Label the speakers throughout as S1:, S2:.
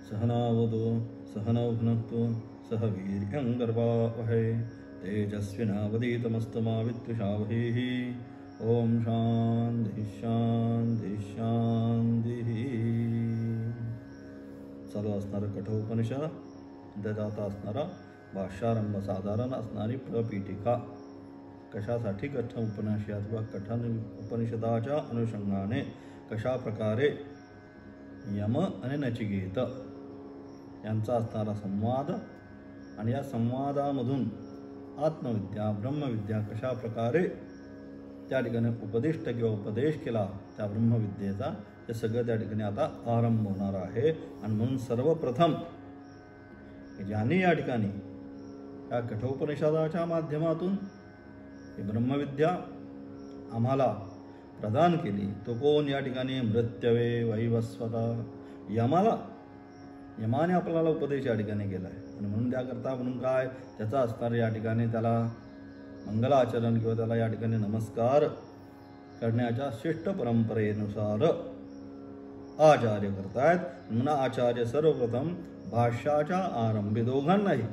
S1: सहनावतु सहनौ भुनक्तु सह वीर्यं कर्वावहै तेजस्विनावधीतमस्तु मा विद्विषावहैः। ओम शांति शांति शांती। चालू असणारं कठोपनिषद, त्यात असणारा भाष्यारंभ, साधारण असणारी प्रपीठिका. कशासाठी कठ उपनिषद व कठन उपनिषदाच्या अनुषंगाने कशा प्रकारे यम आणि नचिकेत यांचा असणारा संवाद आणि या संवादामधून आत्मविद्या ब्रह्मविद्या कशा प्रकारे त्या ठिकाणी उपदिष्ट किंवा उपदेश केला त्या ब्रह्मविद्येचा, हे सगळं त्या ठिकाणी आता आरंभ होणार आहे. आणि म्हणून सर्वप्रथम ज्यांनी या ठिकाणी या कठोपनिषदाच्या माध्यमातून ही ब्रह्मविद्या आम्हाला प्रदान केली तो कोण? या ठिकाणी मृत्यवे वैवस्वता, यमाने आपल्याला उपदेश या ठिकाणी केला आहे. आणि म्हणून त्याकरता म्हणून काय त्याचा असणार या ठिकाणी त्याला मंगलाचरण किंवा त्याला या ठिकाणी नमस्कार करण्याच्या शिष्ट परंपरेनुसार आचार्य करतायत. म्हणून आचार्य सर्वप्रथम भाष्याच्या आरंभी दोघांनाही,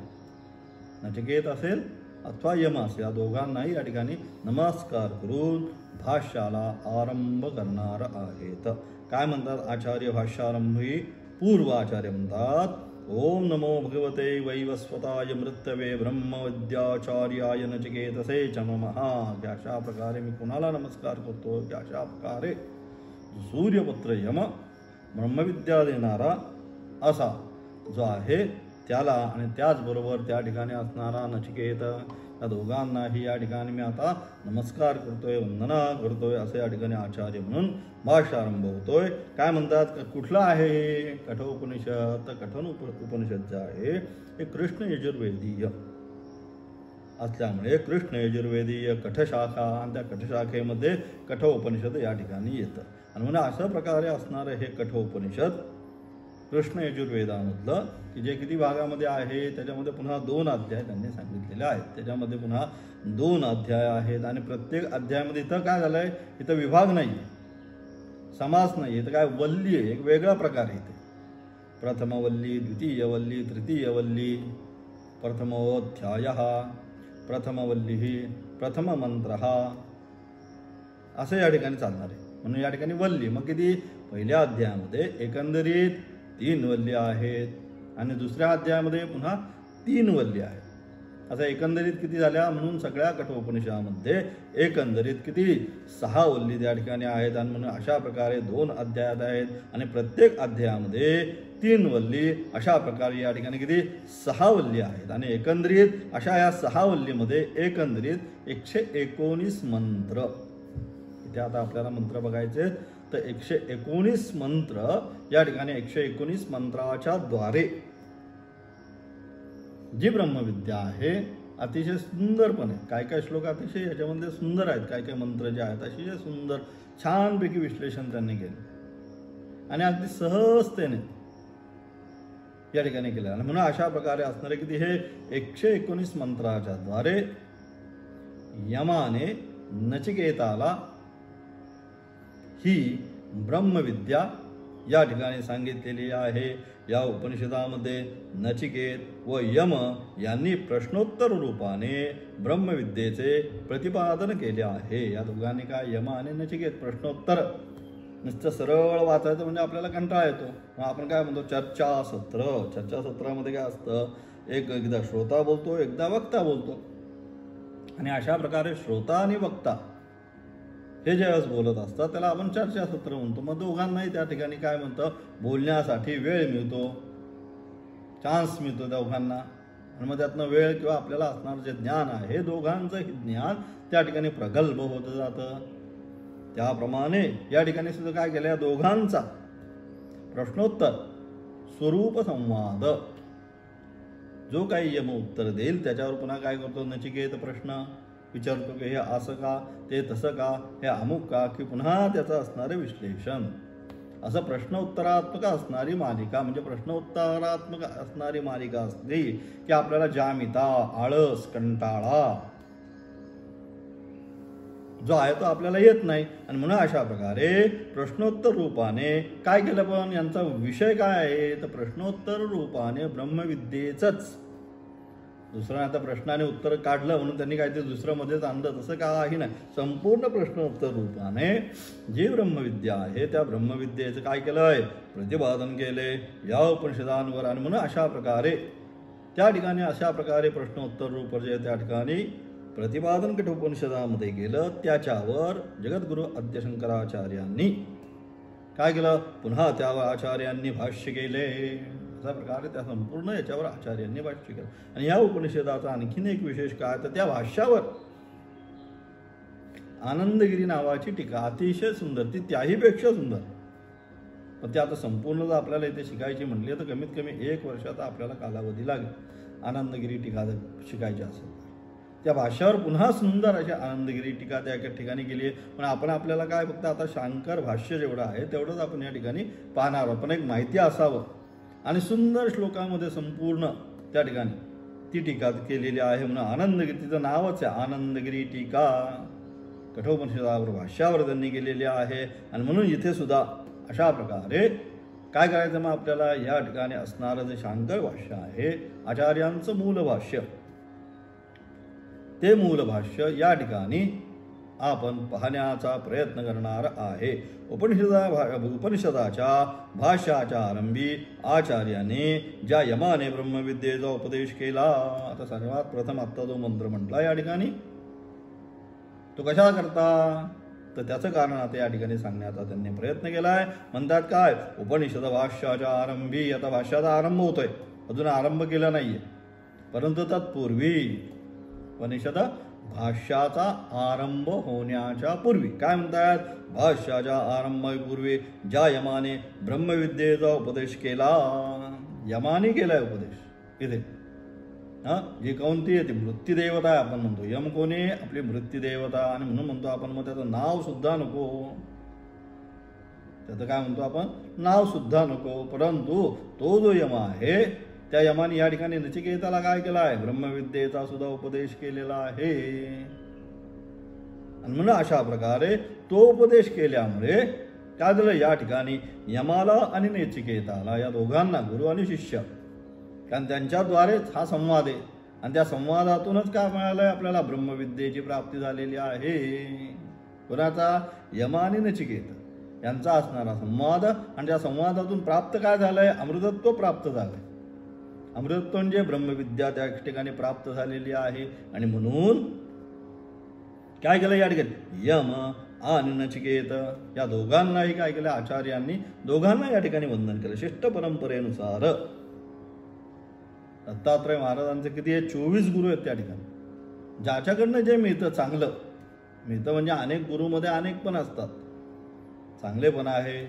S1: नचिकेत असेल अथवा यम असेल, या दोघांनाही या ठिकाणी नमस्कार करून भाष्याला आरंभ करणार आहेत. काय म्हणतात आचार्य भाष्यारंभी? पूर्वाचार्य म्हणतात, ओम नमो भगवते वैवस्वताय मृत्यवे ब्रह्मविद्याचार्याय नचिकेतसे च नमः. अशा प्रकारे मी कुणाला नमस्कार करतो? अशा प्रकारे सूर्यपुत्र यम ब्रह्मविद्या देणारा असा जो आहे त्याला, आणि त्याचबरोबर त्या ठिकाणी असणारा नचिकेत, या दोघांनाही या ठिकाणी मी आता नमस्कार करतोय, वंदना करतोय, असं या ठिकाणी आचार्य म्हणून भाष्यारंभ होतोय. काय म्हणतात? कुठलं आहे हे कठोपनिषद? तर कठोन उपनिषद जे आहे हे कृष्ण यजुर्वेदीय असल्यामुळे कृष्ण यजुर्वेदीय कठशाखा, आणि त्या कठशाखेमध्ये कठोपनिषद या ठिकाणी येतं. आणि म्हणून अशा प्रकारे असणारं हे कठोपनिषद कृष्ण यजुर्वेदामधलं, की जे किती भागामध्ये आहे त्याच्यामध्ये पुन्हा 2 अध्याय त्यांनी सांगितलेले आहेत. त्याच्यामध्ये पुन्हा 2 अध्याय आहेत. आणि प्रत्येक अध्यायामध्ये इथं काय झालं आहे, इथं विभाग नाही आहे, समास नाही आहे, तर काय वल्ली आहे, एक वेगळा प्रकार आहे. इथे प्रथमवल्ली, द्वितीयवल्ली, तृतीयवल्ली, प्रथमोध्याय, प्रथमवल्ली, प्रथम मंत्र असं या ठिकाणी चालणार आहे. म्हणून या ठिकाणी वल्ली, मग किती? पहिल्या अध्यायामध्ये एकंदरीत 3 वल्ली आहेत आणि दुसऱ्या अध्यायामध्ये पुन्हा 3 वल्ली आहेत. असं एकंदरीत किती झाल्या? म्हणून सगळ्या कठोपनिषदामध्ये एकंदरीत किती? 6 वल्ली त्या ठिकाणी आहेत. आणि म्हणून अशा प्रकारे 2 अध्यायात आहेत आणि प्रत्येक अध्यायामध्ये 3 वल्ली, अशा प्रकारे या ठिकाणी किती? 6 वल्ली आहेत. आणि एकंदरीत अशा या 6 वल्लीमध्ये एकंदरीत 119 मंत्र. इथे आता आपल्याला मंत्र बघायचे, तर 119 मंत्र या ठिकाणी 119 मंत्राच्या द्वारे जी ब्रह्मविद्या आहे अतिशय सुंदरपणे, काय काय श्लोक अतिशय याच्यामध्ये सुंदर आहेत, काय काय मंत्र जे आहेत अतिशय सुंदर छानपैकी विश्लेषण त्यांनी केलं आणि अगदी सहजतेने या ठिकाणी केलं. आणि म्हणून अशा प्रकारे असणारे किती? हे 119 मंत्राच्या द्वारे यमाने नचिकेताला ही ब्रह्मविद्या या ठिकाणी सांगितलेली आहे. या उपनिषदामध्ये नचिकेत व यम यांनी प्रश्नोत्तर रूपाने ब्रह्मविद्येचे प्रतिपादन केले आहे. या दोघांनी काय? यम आणि नचिकेत प्रश्नोत्तर. नुसतं सरळ वाचायचं म्हणजे आपल्याला कंटाळा येतो. मग आपण काय म्हणतो? चर्चासत्र. चर्चासत्रामध्ये काय असतं? एकदा श्रोता बोलतो, एकदा वक्ता बोलतो. आणि अशा प्रकारे श्रोता आणि वक्ता हे ज्यावेळेस बोलत असतात त्याला आपण चर्चासत्र म्हणतो. मग दोघांनाही त्या ठिकाणी काय म्हणतं? बोलण्यासाठी वेळ मिळतो, चान्स मिळतो दोघांना. आणि मग त्यातनं वेळ किंवा आपल्याला असणारं जे ज्ञान आहे, दोघांचं ज्ञान त्या ठिकाणी प्रगल्भ होत जातं. त्याप्रमाणे या ठिकाणी सुद्धा काय केलं? या दोघांचा प्रश्नोत्तर स्वरूप संवाद, जो काही यम उत्तर देईल त्याच्यावर पुन्हा काय करतो? नचिकेत प्रश्न विचारतो की हे असं का, ते तसं का, हे अमुक का, की पुन्हा त्याचं असणारे विश्लेषण. असं प्रश्नोत्तरात्मक असणारी मालिका, म्हणजे प्रश्नोत्तरात्मक असणारी मालिका असली की आपल्याला जामिता, आळस, कंटाळा जो आहे तो आपल्याला येत नाही. आणि म्हणून अशा प्रकारे प्रश्नोत्तर रूपाने काय केलं, पण यांचा विषय काय आहे तर प्रश्नोत्तर रूपाने ब्रह्मविद्येचंच. दुसरं आता प्रश्नाने उत्तर काढलं म्हणून त्यांनी काहीतरी दुसरं मध्येच आणलं तसं काही नाही. संपूर्ण प्रश्नोत्तर रूपाने जी ब्रह्मविद्या आहे त्या ब्रह्मविद्येचं काय केलंय, प्रतिपादन केले या उपनिषदांवर. आणि म्हणून अशा प्रकारे त्या ठिकाणी अशा प्रकारे प्रश्नोत्तर रूप जे त्या ठिकाणी प्रतिपादन कठोपनिषदामध्ये केलं, त्याच्यावर जगद्गुरु आद्य शंकराचार्यांनी काय केलं, पुन्हा त्यावर आचार्यांनी भाष्य केले. अशा प्रकारे त्या संपूर्ण याच्यावर आचार्यांनी भाष्य केलं. आणि या उपनिषदाचा आणखीन एक विशेष काय तर त्या भाष्यावर आनंदगिरी नावाची टीका अतिशय सुंदर, ती त्याहीपेक्षा सुंदर. पण ते आता संपूर्ण जर आपल्याला इथे शिकायची म्हटली तर कमीत कमी 1 वर्षाचा आपल्याला कालावधी लागेल आनंदगिरी टीका शिकायची असेल. त्या भाष्यावर पुन्हा सुंदर अशी आनंदगिरी टीका त्या एका ठिकाणी केली आहे. पण आपण आपल्याला काय फक्त आता शांकर भाष्य जेवढं आहे तेवढंच आपण या ठिकाणी पाहणार आहोत. पण एक माहिती असावं आणि सुंदर श्लोकामध्ये संपूर्ण त्या ठिकाणी ती टीका केलेली आहे. म्हणून आनंदगिरी तिचं नावच आहे आनंदगिरी टीका. कठोपनिषदावर भाष्यावर त्यांनी केलेली आहे. आणि म्हणून इथे सुद्धा अशा प्रकारे काय करायचं, मग आपल्याला या ठिकाणी असणारं जे शांकर भाष्य आहे आचार्यांचं मूल भाष्य, ते मूल भाष्य या ठिकाणी आपण पाहण्याचा प्रयत्न करणार आहे. उपनिषदाच्या भाष्याच्या आरंभी आचार्याने ज्या यमाने ब्रह्मविद्येचा उपदेश केला, आता सर्वात प्रथम आत्ता जो मंत्र म्हटला या ठिकाणी तो कशा करता तर त्याचं कारण आता या ठिकाणी सांगण्याचा त्यांनी प्रयत्न केलाय. म्हणतात काय, उपनिषद भाष्याच्या आरंभी, आता भाष्याचा आरंभ होतोय, अजून आरंभ केला नाहीये, परंतु तत्पूर्वी उपनिषद भाष्याचा आरंभ होण्याच्या पूर्वी काय म्हणतात, भाष्याच्या आरंभापूर्वी ज्या यमाने ब्रह्मविद्येचा उपदेश केला, यमाने केलाय उपदेश इथे. जी कोणती आहे ती मृत्यूदेवता आहे आपण म्हणतो. यम कोणी, आपली मृत्यूदेवता. आणि म्हणून म्हणतो आपण मग त्याचं नाव सुद्धा नको, त्याचं काय म्हणतो आपण, नाव सुद्धा नको. परंतु तो जो यम आहे त्या यमाने या ठिकाणी नचिकेताला काय केला आहे, ब्रह्मविद्येचा सुद्धा उपदेश केलेला आहे. आणि म्हणून अशा प्रकारे तो उपदेश केल्यामुळे काय झालं, या ठिकाणी यमाला आणि नचिकेताला या दोघांना, गुरु आणि शिष्य, कारण त्यांच्याद्वारेच हा संवाद आहे. आणि त्या संवादातूनच काय मिळालंय आपल्याला, ब्रह्मविद्येची प्राप्ती झालेली आहे. कोणाचा, यम आणि नचिकेत यांचा असणारा संवाद. आणि त्या संवादातून प्राप्त काय झालंय, अमृतत्व प्राप्त झालंय. अमृतत्व म्हणजे ब्रह्मविद्या त्या ठिकाणी प्राप्त झालेली आहे. आणि म्हणून काय केलं या ठिकाणी, यम आणि नचिकेत या दोघांनाही काय केलं, आचार्यांनी दोघांना या ठिकाणी वंदन केलं. शिष्ट परंपरेनुसार दत्तात्रय महाराजांचे किती आहे, 24 गुरु आहेत त्या ठिकाणी. ज्याच्याकडनं जे मिळतं चांगलं मिळतं, म्हणजे अनेक गुरुमध्ये अनेक पण असतात, चांगले पण आहे,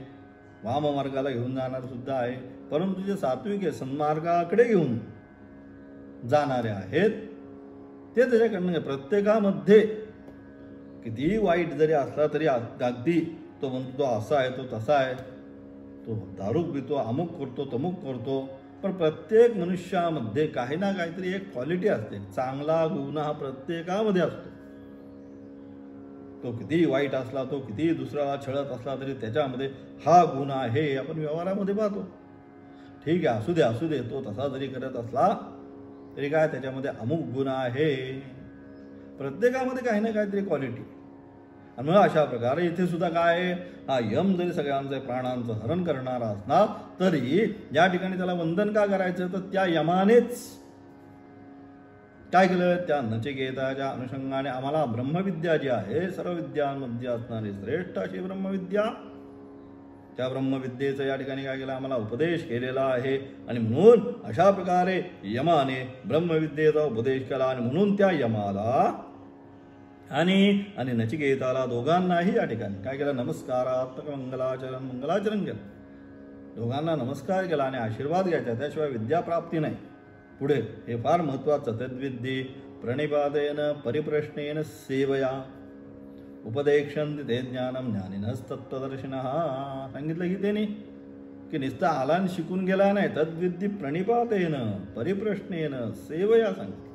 S1: वाममार्गाला घेऊन जाणार सुद्धा आहे, परंतु जे सात्विक आहे सन्मार्गाकडे घेऊन जाणारे आहेत ते त्याच्याकडनं. प्रत्येकामध्ये कितीही वाईट जरी असला तरी अगदी तो म्हणतो तो असा आहे, तो तसा आहे, तो दारू पितो, अमुक करतो, तमुक करतो, पण प्रत्येक मनुष्यामध्ये काही ना काहीतरी एक क्वालिटी असते, चांगला गुण हा प्रत्येकामध्ये असतो. तो कितीही वाईट असला, तो कितीही दुसऱ्याला छळत असला तरी त्याच्यामध्ये हा गुण आहे. आपण व्यवहारामध्ये पाहतो, ठीक आहे असू दे तो तसा जरी करत असला तरी काय त्याच्यामध्ये अमुक गुण आहे. प्रत्येकामध्ये काही ना काहीतरी क्वालिटी. आणि मग अशा प्रकारे इथे सुद्धा काय, हा यम जरी सगळ्यांचे प्राणांचं हरण करणारा असणार तरी या ठिकाणी त्याला वंदन का करायचं, तर त्या यमानेच काय केलं, त्या नचिकेताच्या अनुषंगाने आम्हाला ब्रह्मविद्या जी आहे सर्व विद्यांमध्ये असणारी श्रेष्ठ अशी ब्रह्मविद्या, त्या ब्रह्मविद्येचं या ठिकाणी काय केलं, आम्हाला उपदेश केलेला आहे. आणि म्हणून अशा प्रकारे यमाने ब्रह्मविद्येचा उपदेश केला. आणि म्हणून त्या यमाला आणि नचिकेताला दोघांनाही या ठिकाणी काय केलं, नमस्कारात्मक मंगलाचरण केलं. दोघांना नमस्कार केला आणि आशीर्वाद घ्यायचा, त्याशिवाय विद्याप्राप्ती नाही. पुढे हे फार महत्त्वाचं, तद्विद्ये प्रणिपादेन परिप्रश्नेन सेवया उपदेक्षन्ति ते ज्ञानम ज्ञानिनस्तत्त्वदर्शिनः. सांगितलं की त्यांनी की नुसता आला आणि शिकून गेला नाही, तद्विद्ये प्रणिपातेन परिप्रश्नेन सेवया सांगितलं.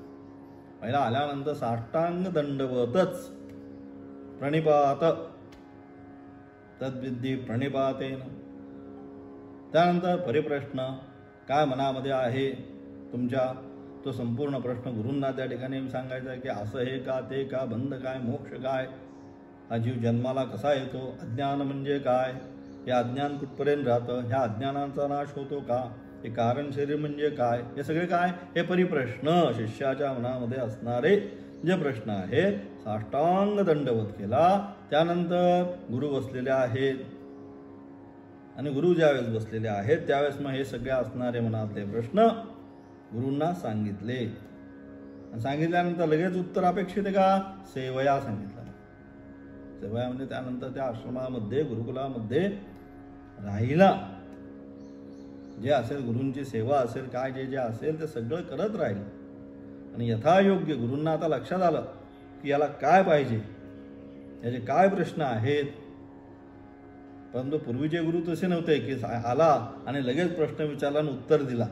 S1: पहिला आल्यानंतर साष्टांग दंडवतच प्रणिपात तद्विद्धी प्रणिपातेन. त्यानंतर परिप्रश्न, काय मनामध्ये आहे तुमच्या, तो संपूर्ण प्रश्न गुरूंना त्या ठिकाणी सांगायचा आहे की असं हे का, ते का, बंध काय, मोक्ष काय, हा जीव जन्माला कसा येतो, अज्ञान म्हणजे काय, हे अज्ञान कुठपर्यंत राहतं, ह्या अज्ञानाचा नाश होतो का, हे कारण शरीर म्हणजे काय, हे सगळे काय, हे परिप्रश्न शिष्याच्या मनामध्ये असणारे जे प्रश्न आहे. साष्टांग दंडवत केला. त्यानंतर गुरु बसलेले आहेत आणि गुरु ज्यावेळेस बसलेले आहेत त्यावेळेस मग हे सगळे असणारे मनातले प्रश्न गुरूंना सांगितले. सांगितल्यानंतर लगेच उत्तर अपेक्षित आहे का, सेवया सांगितलं. सेवया म्हणजे त्यानंतर त्या आश्रमामध्ये गुरुकुलामध्ये राहिला, जे असेल गुरूंची सेवा असेल, काय जे जे असेल ते सगळं करत राहील. आणि यथायोग्य गुरूंना आता लक्षात आलं की याला काय पाहिजे, याचे काय प्रश्न आहेत. परंतु पूर्वीचे गुरु तसे नव्हते की आला आणि लगेच प्रश्न विचारला आणि उत्तर दिला.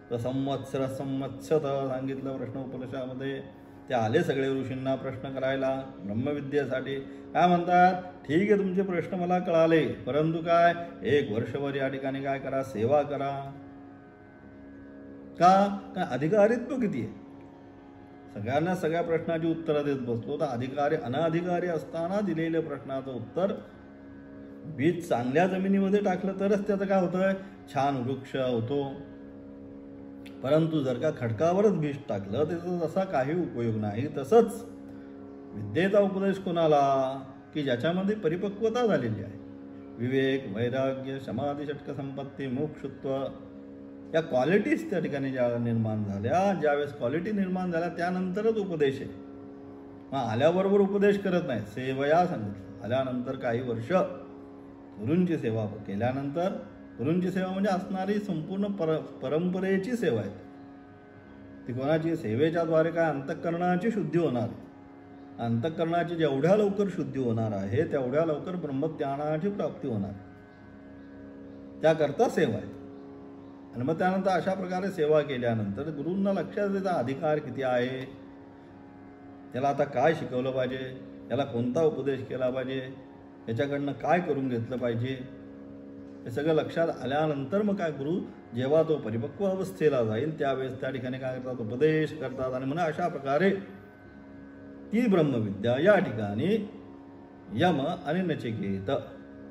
S1: तर संवत्सर सांगितलं प्रश्न उपनिषदामध्ये. ते आले सगळे ऋषींना प्रश्न करायला ब्रह्मविद्येसाठी. काय म्हणतात, ठीक आहे तुमचे प्रश्न मला कळाले, परंतु काय 1 वर्षभर या ठिकाणी काय करा, सेवा करा. का अधिकारित्व किती आहे, सगळ्यांना सगळ्या प्रश्नाची उत्तरं देत बसलो तर अधिकारी अनाधिकारी असताना दिलेल्या प्रश्नाचं उत्तर बीज चांगल्या जमिनीमध्ये टाकलं तरच त्याचं काय होतं, छान वृक्ष होतो. परंतु जर का खडकावरच बीज टाकलं त्याचा तसा काही उपयोग नाही. तसंच विद्येचा उपदेश कोणाला, की ज्याच्यामध्ये परिपक्वता झालेली आहे, विवेक, वैराग्य, समाधी, षटक संपत्ती, मोक्षत्व, या क्वालिटीज त्या ठिकाणी ज्या निर्माण झाल्या, ज्यावेळेस क्वालिटी निर्माण झाल्या त्यानंतरच उपदेश आहे. मग आल्याबरोबर उपदेश करत नाही. सेवया सांगितलं. आल्यानंतर काही वर्ष गुरूंची सेवा केल्यानंतर, गुरूंची सेवा म्हणजे असणारी संपूर्ण परंपरेची सेवा आहे. ती कोणाची, सेवेच्या द्वारे काय अंतःकरणाची शुद्धी होणार. अंतःकरणाची जेवढ्या लवकर शुद्धी होणार आहे तेवढ्या लवकर ब्रह्मज्ञानाची प्राप्ती होणार, त्याकरता सेवा आहे. आणि मग त्यानंतर अशा प्रकारे सेवा केल्यानंतर गुरूंना लक्षात त्याचा अधिकार किती आहे, त्याला आता काय शिकवलं पाहिजे, याला कोणता उपदेश केला पाहिजे, याच्याकडनं काय करून घेतलं पाहिजे, हे सगळं लक्षात आल्यानंतर मग काय गुरु जेव्हा तो परिपक्व अवस्थेला जाईल त्यावेळेस त्या ठिकाणी काय करतात, उपदेश करतात. आणि म्हणून अशा प्रकारे ती ब्रह्मविद्या या ठिकाणी यम आणि नचिकेत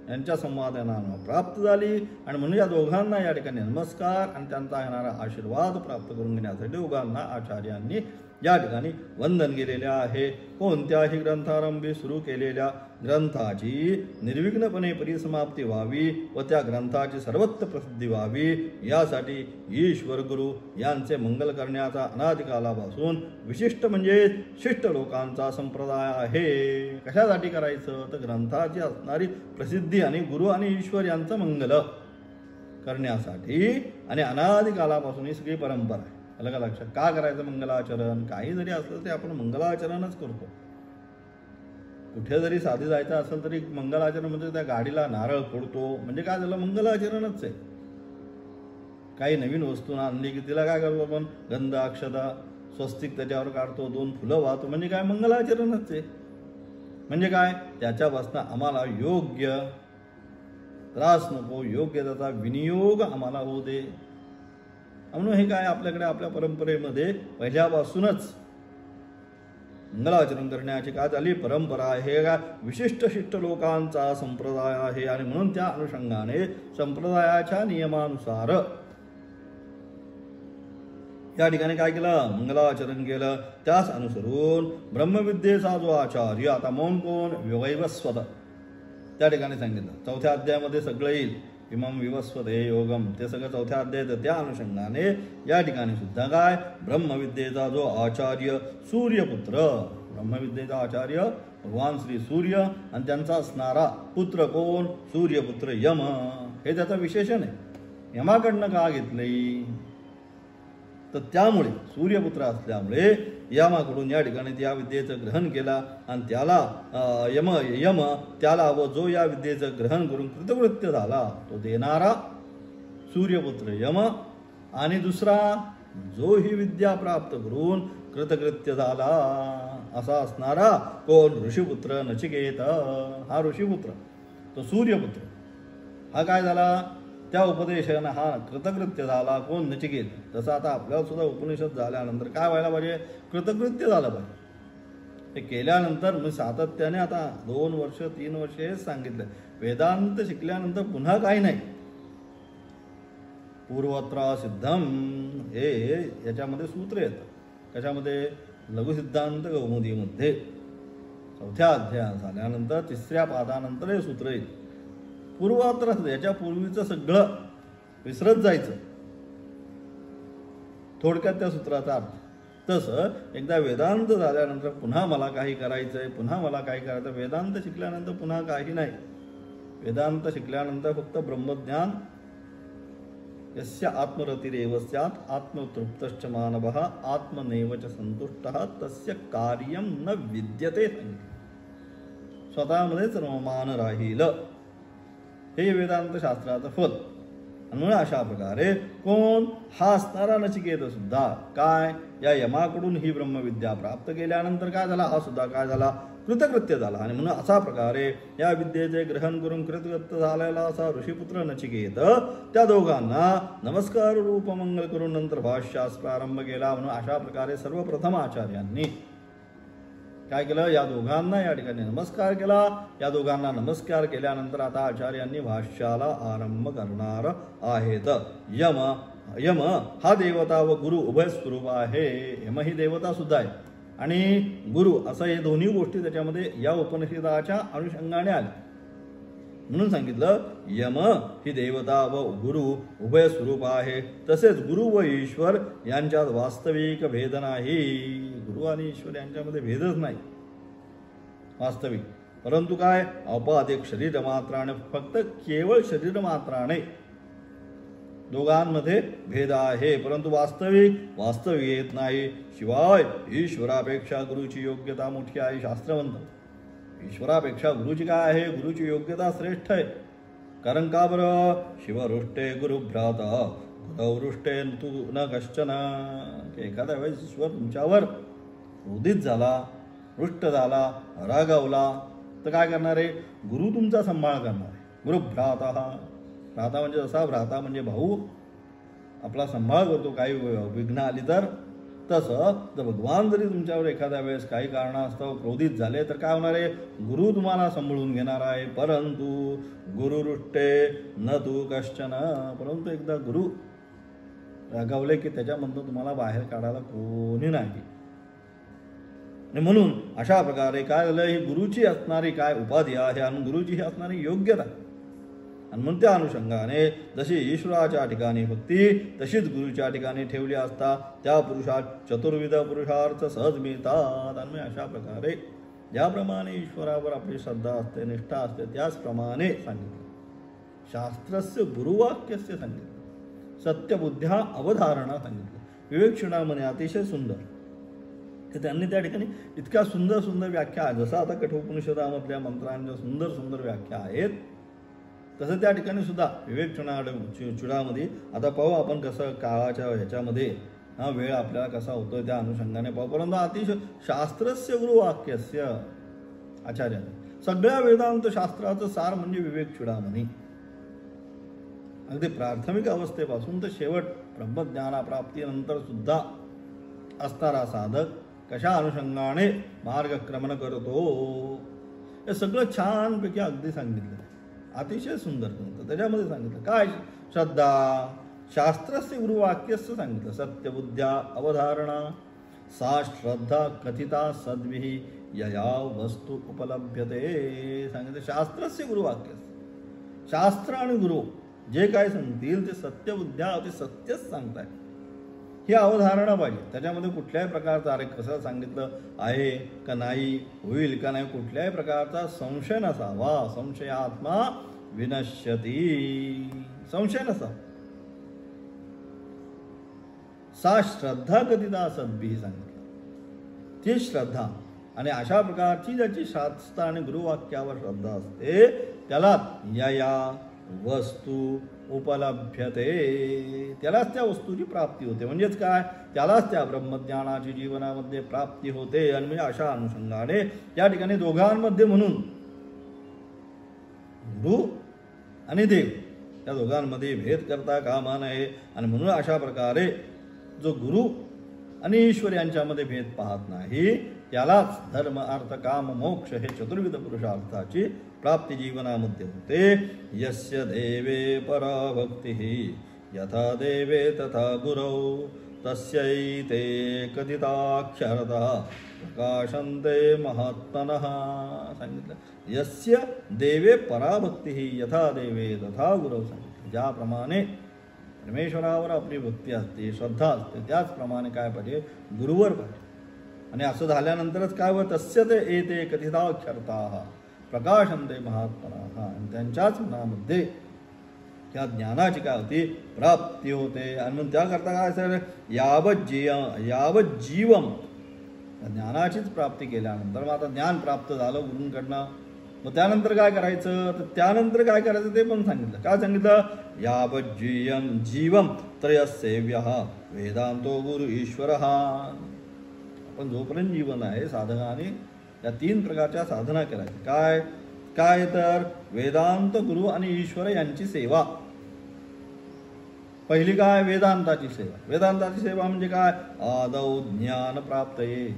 S1: यांच्या संवादानं प्राप्त झाली. आणि म्हणून या दोघांना या ठिकाणी नमस्कार आणि त्यांचा येणारा आशीर्वाद प्राप्त करून घेण्यासाठी दोघांना आचार्यांनी या ठिकाणी वंदन केलेले आहे. कोणत्याही ग्रंथारंभी सुरू केलेल्या ग्रंथाची निर्विघ्नपणे परिसमाप्ती व्हावी व त्या ग्रंथाची सर्वत्र प्रसिद्धी व्हावी यासाठी ईश्वर गुरु यांचे मंगल करण्याचा अनादिकालापासून विशिष्ट म्हणजे शिष्ट लोकांचा संप्रदाय आहे. कशासाठी करायचं, तर ग्रंथाची असणारी प्रसिद्धी आणि गुरु आणि ईश्वर यांचं मंगल करण्यासाठी. आणि अनादिकालापासून ही सगळी परंपरा आहे. अलग लक्षात का करायचं मंगलाचरण, काही जरी असलं ते आपण मंगलाचरणच करतो. कुठे जरी साधी जायचं असेल तरी मंगलाचरण म्हणजे त्या गाडीला नारळ फोडतो म्हणजे काय झालं, मंगलाचरणच आहे. काही नवीन वस्तू आणली की तिला काय करतो आपण, गंध अक्षता स्वस्तिक त्याच्यावर काढतो, 2 फुलं वाहतो म्हणजे काय, मंगलाचरणच आहे. म्हणजे काय, त्याच्यापासून आम्हाला योग्य त्रास नको, योग्य त्याचा विनियोग आम्हाला होऊ दे. म्हणून हे काय आपल्याकडे आपल्या परंपरेमध्ये पहिल्यापासूनच मंगलाचरण करण्याची काय झाली परंपरा आहे. हे काय विशिष्ट शिष्ट लोकांचा संप्रदाय आहे. आणि म्हणून त्या अनुषंगाने संप्रदायाच्या नियमानुसार या ठिकाणी काय केलं, मंगलाचरण केलं. त्यास अनुसरून ब्रह्मविद्येचा जो आचार्य, आता मौन कोण, वैवस्वत, त्या ठिकाणी सांगितलं 4थ्या अध्यायामध्ये सगळं येईल. इमम विवस्वते योगम ते सगळं 4थ्या अध्यायात. त्या अनुषंगाने या ठिकाणी सुद्धा काय, ब्रह्मविद्येचा जो आचार्य सूर्यपुत्र, ब्रह्मविद्येचा आचार्य भगवान श्री सूर्य आणि त्यांचा असणारा पुत्र कोण, सूर्यपुत्र यम, हे त्याचं विशेषण आहे. यमाकडनं का घेतलंय, तर त्यामुळे सूर्यपुत्र असल्यामुळे यमाकडून या ठिकाणी त्या विद्येचं ग्रहण केला. आणि त्याला यम त्याला व जो या विद्येचं ग्रहण करून कृतकृत्य झाला तो देणारा सूर्यपुत्र यम. आणि दुसरा जो ही विद्या प्राप्त करून कृतकृत्य झाला असा असणारा कोण ऋषीपुत्र नचिकेत. हा ऋषीपुत्र, तो सूर्यपुत्र, हा काय झाला, त्या उपदेशानं हा कृतकृत्य झाला. कोण, नचिकेत. तसं आता आपल्याला सुद्धा उपनिषद झाल्यानंतर काय व्हायला पाहिजे, कृतकृत्य झालं पाहिजे. हे केल्यानंतर मी सातत्याने आता 2 वर्ष 3 वर्ष हेच सांगितलं, वेदांत शिकल्यानंतर पुन्हा काही नाही. पूर्वत्र सिद्धम हे याच्यामध्ये सूत्र येतं. कशामध्ये, लघुसिद्धांत कौमुदीमध्ये 4थ्या अध्याय झाल्यानंतर 3ऱ्या पादानंतर हे सूत्र येईल. पूर्वत्र, याच्या पूर्वीचं सगळं विसरत जायचं, थोडक्यात त्या सूत्राचा अर्थ. तसं एकदा वेदांत झाल्यानंतर पुन्हा मला काही करायचं आहे, पुन्हा मला काही करायचं. वेदांत शिकल्यानंतर पुन्हा काही नाही. वेदांत शिकल्यानंतर फक्त ब्रह्मज्ञान. यस्य आत्मरतिरेव स्यात् आत्मतृप्तश्च मानवः आत्मनैव च संतुष्टः तस्य कार्यं न विद्यते. स्वतःमध्येच रममान राहील, हे वेदांत शास्त्राचं फल. आणि म्हणून अशा प्रकारे कोण, हा असणारा नचिकेत सुद्धा काय, या यमाकडून ही ब्रह्मविद्या प्राप्त केल्यानंतर काय झाला, हा सुद्धा काय झाला, कृतकृत्य झाला. आणि म्हणून अशा प्रकारे या विद्येचे ग्रहण करून कृतकृत्य झालेला असा ऋषीपुत्र नचिकेत त्या दोघांना नमस्कार रूप मंगल करून नंतर भाष्यास प्रारंभ केला. म्हणून अशा प्रकारे सर्वप्रथम आचार्यांनी काय केलं, या दोघांना या ठिकाणी नमस्कार केला. या दोघांना नमस्कार केल्यानंतर आता आचार्यांनी भाष्याला आरंभ करणार आहेत. यम हा देवता व गुरु उभय स्वरूप आहे. यम ही देवता सुद्धा आहे आणि गुरु असं हे दोन्ही गोष्टी त्याच्यामध्ये या उपनिषदाच्या अनुषंगाने आल्या. म्हणून सांगितलं यम ही देवता व गुरु उभय स्वरूप आहे. तसेच गुरु व ईश्वर यांच्यात वास्तविक भेद नाही. गुरु आणि ईश्वर यांच्यामध्ये भेदच नाही वास्तविक, परंतु काय, औपाधिक शरीर मात्राने, फक्त केवळ शरीर मात्राने दोघांमध्ये भेद आहे, परंतु वास्तविक येत नाही. शिवाय ईश्वरापेक्षा गुरुची योग्यता मोठी आहे. शास्त्र म्हणतं ईश्वरापेक्षा गुरुची काय आहे, गुरुची योग्यता श्रेष्ठ आहे. कारण का बरं, शिवरुष्टे गुरुभ्राता गुरवृष्टे तू न कश्चन. एखाद्या वेळेस ईश्वर तुमच्यावर क्रोधित झाला, रुष्ट झाला, रागावला तर काय करणार आहे, गुरु तुमचा सांभाळ करणार आहे. गुरुभ्राता, भ्राता म्हणजे जसा भ्राता म्हणजे भाऊ आपला सांभाळ करतो काही विघ्न आली तर, तसं जर भगवान जरी तुमच्यावर एखाद्या वेळेस काही कारणास्तव क्रोधित झाले तर काय होणार आहे, गुरु तुम्हाला सांभाळून घेणार आहे. परंतु गुरुरुष्टे न तू कश्चन, परंतु एकदा गुरु रागावले की त्याच्यामधून तुम्हाला बाहेर काढायला कोणी नाही. म्हणून अशा प्रकारे काय झालं, ही गुरुची असणारी काय उपाधी आहे आणि गुरुची ही असणारी योग्यता. आणि म्हणून त्या अनुषंगाने जशी ईश्वराच्या ठिकाणी भक्ती तशीच गुरुच्या ठिकाणी ठेवली असता त्या पुरुषात चतुर्विध पुरुषार्थ सहज मिळतात. आणि अशा प्रकारे ज्याप्रमाणे ईश्वरावर आपली श्रद्धा असते, निष्ठा असते, त्याचप्रमाणे सांगितलं. शास्त्रस्य गुरुवाक्यस्य सांगितलं, सत्यबुद्ध्या अवधारणा सांगितलं. विवेक चूडामणी अतिशय सुंदर, तर त्यांनी त्या ठिकाणी इतक्या सुंदर सुंदर व्याख्या, जसं आता कठोपनिषदामधल्या मंत्रांच्या सुंदर सुंदर व्याख्या आहेत, तसं त्या ठिकाणी सुद्धा विवेक चूडामध्ये आता पाहू आपण कसं काळाच्या ह्याच्यामध्ये हा वेळ आपल्याला कसा होतोय त्या अनुषंगाने पाहू. परंतु अतिशय शास्त्रस्य गुरुवाक्यस्य आचार्याने सगळ्या वेदांत शास्त्राचं सार म्हणजे विवेक चूडामणी. अगदी प्राथमिक अवस्थेपासून तर शेवट ब्रह्मज्ञानाप्राप्तीनंतर सुद्धा असणारा साधक कशा अनुषंगाने मार्गक्रमण करतो हे सगळं छानपैकी अगदी सांगितलं, अतिशय सुंदर ग्रंथ. त्याच्यामध्ये सांगितलं काय, श्रद्धा शास्त्रस्य गुरुवाक्यस्य सांगितलं, सत्यबुद्ध्या अवधारणा सा श्रद्धा कथिता सद्विही यया वस्तू उपलभ्यते सांगितलं. शास्त्रस्य गुरुवाक्यस्य, शास्त्र आणि गुरु जे काय सांगतील ते सत्यबुद्ध्या ते सत्यच सांगताय, ही अवधारणा पाहिजे. त्याच्यामध्ये कुठल्याही प्रकारचा अरे कसं सांगितलं आहे का नाही, होईल का नाही, कुठल्याही प्रकारचा संशय नसावा. संशयात्मा विनश्यती, संशय नसा. सा श्रद्धा कथिता सद्भिः सांगितलं, ती श्रद्धा. आणि अशा प्रकारची ज्याची शास्त्र आणि गुरुवाक्यावर श्रद्धा असते त्याला या वस्तू उपलभ्यते, त्यालाच त्या वस्तूची प्राप्ती होते. म्हणजेच काय, त्यालाच त्या ब्रह्मज्ञानाची जीवनामध्ये प्राप्ती होते. आणि म्हणजे अशा अनुषंगाने या ठिकाणी दोघांमध्ये म्हणून गुरु आणि देव या दोघांमध्ये भेद करता कामा नये. आणि म्हणून अशा प्रकारे जो गुरु आणि ईश्वर यांच्यामध्ये भेद पाहत नाही, त्यालाच धर्म अर्थ काम मोक्ष हे चतुर्विध पुरुषार्थाची प्राप्ती जीवनामध्ये होते. यस्य देवे पराभक्तिः यथा देवे तथा गुरौ तस्यैते कथिताक्षरतः प्रकाशन्ते महात्मनः. सांगितलं यस्य देवे पराभक्तिः यथा देवे तथा गुरौ. सांगितलं ज्याप्रमाणे परमेश्वरावर आपली भक्ती असते, श्रद्धा असते, त्याचप्रमाणे काय पाहिजे, गुरुवर पाहिजे. आणि असं झाल्यानंतरच काय व तस्य ते एते कथिताक्षरताः प्रकाशन्ते महात्मनः. आणि त्यांच्याच मनामध्ये त्या ज्ञानाची काय होती, प्राप्ती होते. आणि मग त्याकरता काय असेल, यावत जीवम ज्ञानाचीच प्राप्ती केल्यानंतर मग आता ज्ञान प्राप्त झालं गुरूंकडनं, मग त्यानंतर काय करायचं, तर त्यानंतर काय करायचं ते पण सांगितलं. काय सांगितलं, यावत जीवम त्रयसेव्यः वेदांतो गुरु ईश्वर. आपण जोपर्यंत जीवन आहे साधकाने या 3 प्रकारच्या साधना करायच्या. काय काय तर वेदांत, गुरु आणि ईश्वर यांची सेवा. पहिली काय, वेदांताची सेवा. वेदांताची सेवा म्हणजे काय, आदौ ज्ञान प्राप्तये.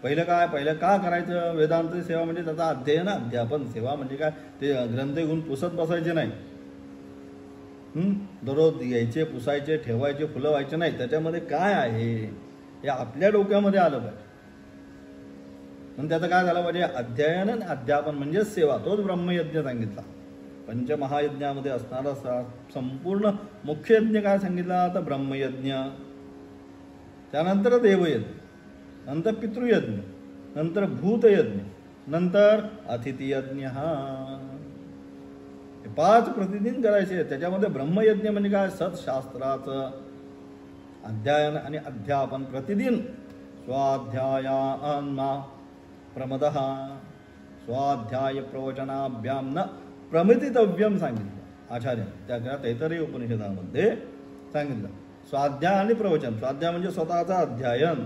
S1: पहिलं का करायचं वेदांताची सेवा, म्हणजे त्याचा अध्ययन अध्यापन. सेवा म्हणजे काय, ते ग्रंथ घेऊन पुसत बसायचे नाही, दररोज घ्यायचे, पुसायचे, ठेवायचे, फुलं व्हायचे नाही. त्याच्यामध्ये काय आहे हे आपल्या डोक्यामध्ये आलं पाहिजे. पण त्याचं काय झालं पाहिजे, अध्ययन आणि अध्यापन म्हणजे सेवा. तोच ब्रह्मयज्ञ सांगितला. पंचमहायज्ञामध्ये असणारा संपूर्ण मुख्य यज्ञ काय सांगितला, तर ब्रह्मयज्ञ, त्यानंतर देवयज्ञ, नंतर पितृयज्ञ, नंतर भूतयज्ञ, नंतर अतिथीयज्ञ. हे 5 प्रतिदिन करायचे. त्याच्यामध्ये ब्रह्मयज्ञ म्हणजे काय, सत्शास्त्राचं अध्ययन आणि अध्यापन प्रतिदिन. स्वाध्यायान्मा प्रमदः स्वाध्याय प्रवचनाभ्याम न प्रमितितव्यम सांगितलं आचार्य. त्या तैतरीय उपनिषदामध्ये सांगितलं स्वाध्याय आणि प्रवचन. स्वाध्याय म्हणजे स्वतःचा अध्ययन,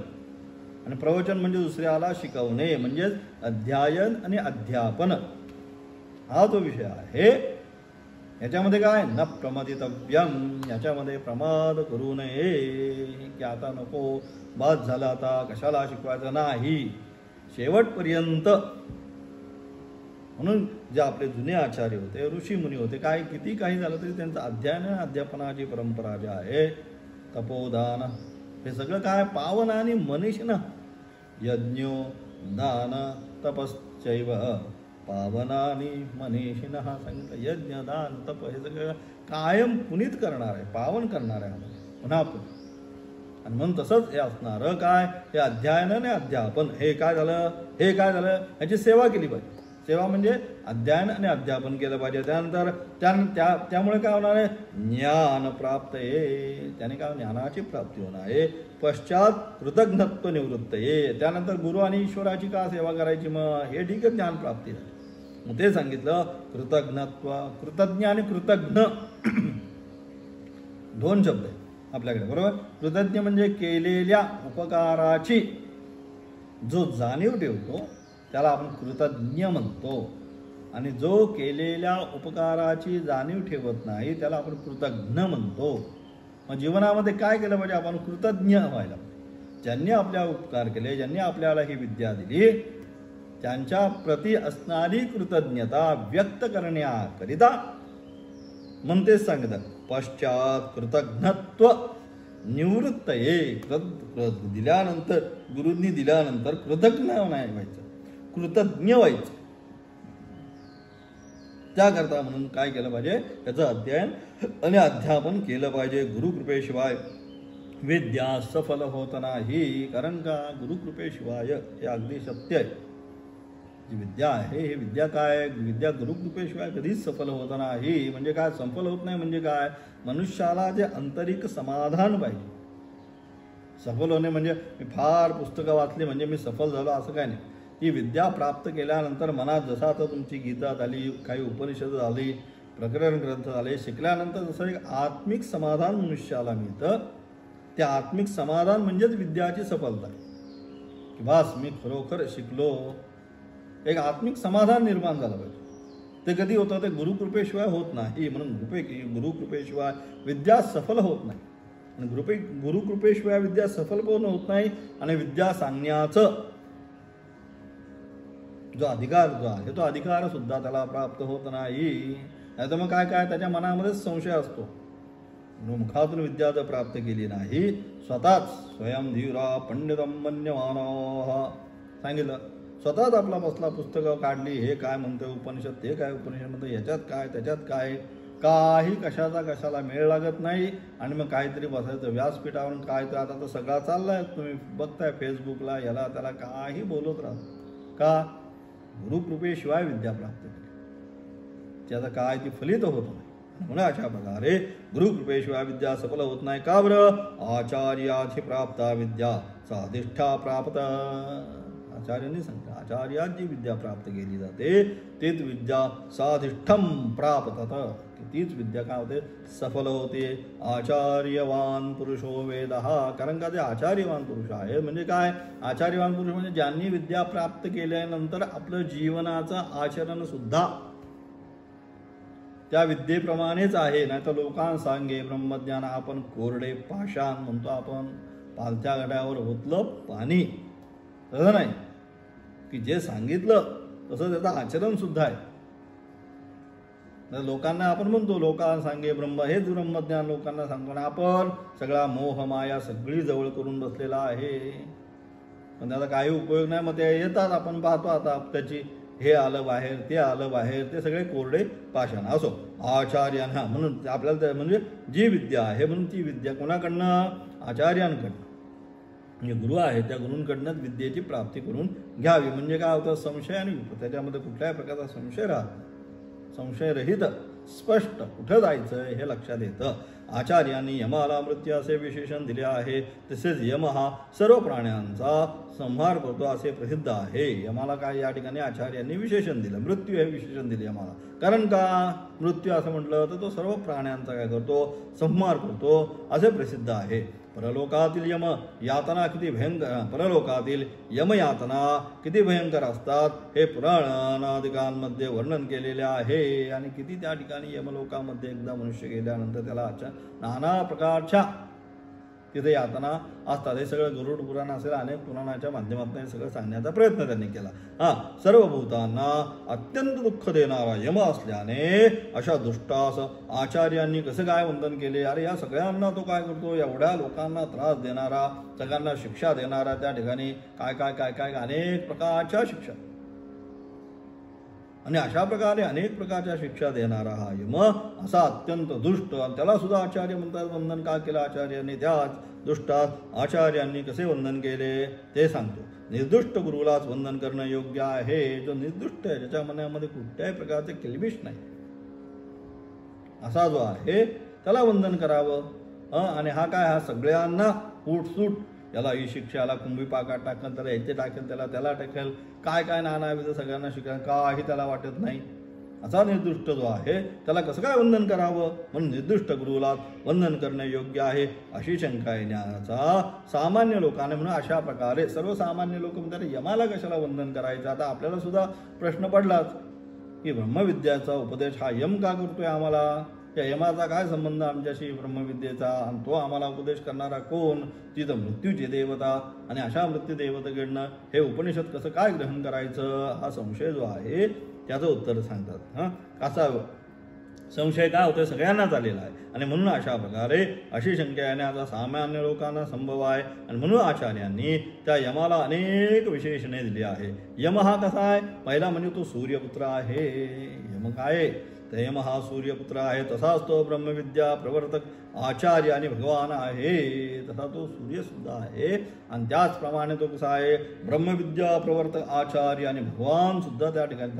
S1: आणि प्रवचन म्हणजे दुसऱ्याला शिकवणे, म्हणजेच अध्ययन आणि अध्यापन हा तो विषय आहे. याच्यामध्ये काय, न प्रमदितव्यम, याच्यामध्ये प्रमाद करू नये की आता नको, बाद झालं, आता कशाला शिकवायचं नाही, शेवटपर्यंत. म्हणून जे आपले जुने आचार्य होते, ऋषीमुनी होते, काय किती काही झालं तरी त्यांचं अध्ययन अध्यापनाची परंपरा जी आहे, तपोदान, हे सगळं काय पावन आणि मनीषिण. यज्ञो दान तपश्चैव पावनानी मनीषिणः. सांगितलं यज्ञ दान तप हे सगळं कायम पुनीत करणार आहे, पावन करणार आहे पुन्हा पुन्हा. आणि म्हणून तसंच हे असणारं काय, हे अध्ययन आणि अध्यापन. हे काय झालं ह्याची सेवा केली पाहिजे. सेवा म्हणजे अध्ययन आणि अध्यापन केलं पाहिजे. त्यानंतर त्यामुळे काय होणार आहे, ज्ञान प्राप्त आहे. त्याने काय ज्ञानाची प्राप्ती होणार आहे. पश्चात कृतज्ञत्व निवृत्त आहे. त्यानंतर गुरु आणि ईश्वराची का सेवा करायची, मग हे ठीक आहे, ज्ञान प्राप्ती झाली. मग ते सांगितलं कृतज्ञत्व. कृतज्ञ आणि कृतज्ञ 2 शब्द आहे आपल्याकडे, बरोबर. कृतज्ञ म्हणजे केलेल्या उपकाराची जो जाणीव ठेवतो त्याला आपण कृतज्ञ म्हणतो. आणि जो केलेल्या उपकाराची जाणीव ठेवत नाही त्याला आपण कृतज्ञ म्हणतो. मग जीवनामध्ये काय केलं पाहिजे, आपण कृतज्ञ व्हायला पाहिजे. ज्यांनी आपल्याला उपकार केले, ज्यांनी आपल्याला ही विद्या दिली, त्यांच्या प्रती असणारी कृतज्ञता व्यक्त करण्याकरिता म्हणतेच सांगतात पश्चात कृतज्ञत्व निवृत्त ये. दिल्यानंतर, गुरूंनी दिल्यानंतर कृतज्ञ नाही व्हायचं, कृतज्ञ व्हायचं. त्याकरता म्हणून काय केलं पाहिजे, त्याचं अध्ययन आणि अध्यापन केलं पाहिजे. गुरुकृपेशिवाय विद्या सफल होत नाही. कारण का, गुरुकृपेशिवाय हे अगदी सत्य आहे. जी विद्या आहे, ही विद्या काय, विद्या गुरुकृपेशिवाय कधीच सफल होत नाही. म्हणजे काय, सफल होत नाही म्हणजे काय, मनुष्याला जे आंतरिक समाधान पाहिजे. सफल होणे म्हणजे मी फार पुस्तकं वाचली म्हणजे मी सफल झालो असं काय नाही. ही विद्या प्राप्त केल्यानंतर मनात जसा आता तुमची गीता झाली, काही उपनिषद झाली, प्रकरण ग्रंथ झाले. शिकल्यानंतर जसं एक आत्मिक समाधान मनुष्याला मिळतं, ते आत्मिक समाधान म्हणजेच विद्याची सफलता आहे. की बस मी खरोखर शिकलो, एक आत्मिक समाधान निर्माण झालं पाहिजे. ते कधी होतं? ते गुरुकृपेशिवाय होत नाही. म्हणून गुरुकृपेशिवाय विद्या सफल होत नाही. आणि गुरुकृपेशिवाय विद्या सफल पण होत नाही. आणि विद्या सांगण्याचं जो अधिकार जो आहे तो अधिकार सुद्धा त्याला प्राप्त होत नाही. नाही तर मग काय त्याच्या मनामध्येच संशय असतो. मुखातून विद्या जर प्राप्त केली नाही, स्वतःच स्वयं धीरा पंडितम मन्यमानः सांगितलं, स्वतःच आपला बसला पुस्तकं काढली, हे काय म्हणते उपनिषद, ते काय उपनिषद म्हणतं, याच्यात काय त्याच्यात काय, काही कशाला मेळ लागत नाही. आणि मग काहीतरी बसायचं व्यासपीठावरून, काय तर आता तर सगळा चाललाय, तुम्ही बघताय फेसबुकला, याला त्याला काही बोलत राहतो. का? गुरुकृपेशिवाय विद्या प्राप्त केली त्याचा काय ती फलित होत नाही. म्हणून अशा प्रकारे गुरुकृपेशिवाय विद्या सफल होत नाही. का बरं? आचार्याची प्राप्ता विद्या साधिष्ठा प्राप्त. आचार्यांनी सांगितलं, आचार्यात जी विद्या प्राप्त केली जाते तीच विद्या साधिष्ठम प्राप्तत, तीच विद्या काय होते? सफल होते. आचार्यवान पुरुषो वेदः. कारण का ते आचार्यवान पुरुष आहे म्हणजे काय? आचार्यवान पुरुष म्हणजे ज्यांनी विद्या प्राप्त केल्यानंतर आपलं जीवनाचं आचरण सुद्धा त्या विद्येप्रमाणेच आहे. नाही तर लोकांना सांगे ब्रह्मज्ञान आपण कोरडे पाषाण म्हणतो, आपण पालथ्या गड्यावर ओतलं पाणी, तसं नाही की जे सांगितलं तसं त्याचं आचरण सुद्धा आहे. लोकांना आपण म्हणतो लोकांना सांगे ब्रह्म, हेच ब्रह्मज्ञान लोकांना सांगतो ना आपण. सगळा मोह माया सगळी जवळ करून बसलेला आहे, पण त्याचा काही उपयोग नाही. मग ते येतात, आपण पाहतो आता त्याची, हे आलं बाहेर, ते आलं बाहेर, ते सगळे कोरडे पाषाण. असो आचार्यांना, म्हणून आपल्याला म्हणजे जी विद्या आहे म्हणून ती विद्या कोणाकडनं? आचार्यांकडनं. म्हणजे गुरु आहे त्या गुरूंकडनंच विद्येची प्राप्ती करून घ्यावी. म्हणजे काय होतं? संशय आणि त्याच्यामध्ये कुठल्याही प्रकारचा संशय राहत नाही. संशयरहित स्पष्ट कुठं जायचं हे लक्षात येतं. आचार्यांनी यमाला मृत्यू असे विशेषण दिले आहे. तसेच यम हा सर्व प्राण्यांचा संहार करतो असे प्रसिद्ध आहे. यमाला काय या ठिकाणी आचार्यांनी विशेषण दिलं, मृत्यू हे विशेषण दिले यमाला. कारण का? मृत्यू असं म्हटलं तर तो सर्व प्राण्यांचा काय करतो? संहार करतो असे प्रसिद्ध आहे. परलोकातील यम यातना किती भयंकर, परलोकातील यमयातना किती भयंकर असतात हे पुराणादिकांमध्ये वर्णन केलेले आहे. आणि किती त्या ठिकाणी यमलोकामध्ये एकदा मनुष्य गेल्यानंतर त्याला नाना प्रकारच्या तिथे यातना असतात. हे सगळं गरुड पुराण असेल, अनेक पुराणाच्या माध्यमातून हे सगळं सांगण्याचा प्रयत्न त्यांनी केला. सर्व भूतांना अत्यंत दुःख देणारा यम असल्याने अशा दुष्टास आचार्यांनी कसं काय वंदन केले? अरे या सगळ्यांना तो काय करतो? एवढ्या लोकांना त्रास देणारा, सगळ्यांना शिक्षा देणारा, त्या ठिकाणी काय काय काय काय अनेक प्रकारच्या शिक्षा, आणि अशा प्रकारे अनेक प्रकारच्या शिक्षा देणारा हा यम असा अत्यंत दुष्ट. त्याला सुद्धा आचार्य म्हणतात. वंदन का केलं आचार्यांनी? त्याच दुष्टास आचार्यांनी कसे वंदन केले ते सांगतो. निर्दुष्ट गुरुलाच वंदन करणं योग्य आहे. जो निर्दुष्ट आहे, ज्याच्या मनामध्ये कुठल्याही प्रकारचे किलबिश नाही, असा जो आहे त्याला वंदन करावं. आणि हा काय? हा सगळ्यांना फूटसूट, याला ही शिक्षा, याला कुंभी पाकात टाकेल, त्याला याचे टाकेल, त्याला टाकेल, काय काय नानाविध सगळ्यांना शिकायला काही त्याला वाटत नाही. असा निर्दुष्ट जो आहे त्याला कसं काय वंदन करावं? म्हणून निर्दुष्ट गुरुला वंदन करणे योग्य आहे अशी शंका येण्याचा सामान्य लोकांना. म्हणून अशा प्रकारे सर्वसामान्य लोक म्हणतात यमाला कशाला वंदन करायचं? आता आपल्याला सुद्धा प्रश्न पडलाच की ब्रह्मविद्याचा उपदेश हा यम का करतोय आम्हाला? त्या यमाचा काय संबंध आमच्याशी ब्रह्मविद्येचा? आणि तो आम्हाला उपदेश करणारा कोण? ती तर मृत्यूची देवता. आणि अशा मृत्यू देवतेकडनं हे उपनिषद कसं काय ग्रहण करायचं? हा संशय जो आहे त्याचं उत्तर सांगतात. कसा संशय काय होतोय? सगळ्यांनाच आलेला आहे. आणि म्हणून अशा प्रकारे अशी शंका येण्याचा सामान्य लोकांना संभव आहे. आणि म्हणून आचार्यांनी त्या यमाला अनेक विशेषणे दिली आहे. यम हा कसा आहे? पहिला म्हणजे तो सूर्यपुत्र आहे. यम काय? तर यम हा सूर्यपुत्र आहे. तसाच तो ब्रह्मविद्या प्रवर्तक आचार्य आणि भगवान आहे. तसा तो सूर्य सुद्धा आहे. आणि त्याचप्रमाणे तो कसा आहे? ब्रह्मविद्या प्रवर्तक आचार्य आणि भगवान सुद्धा त्या ठिकाणी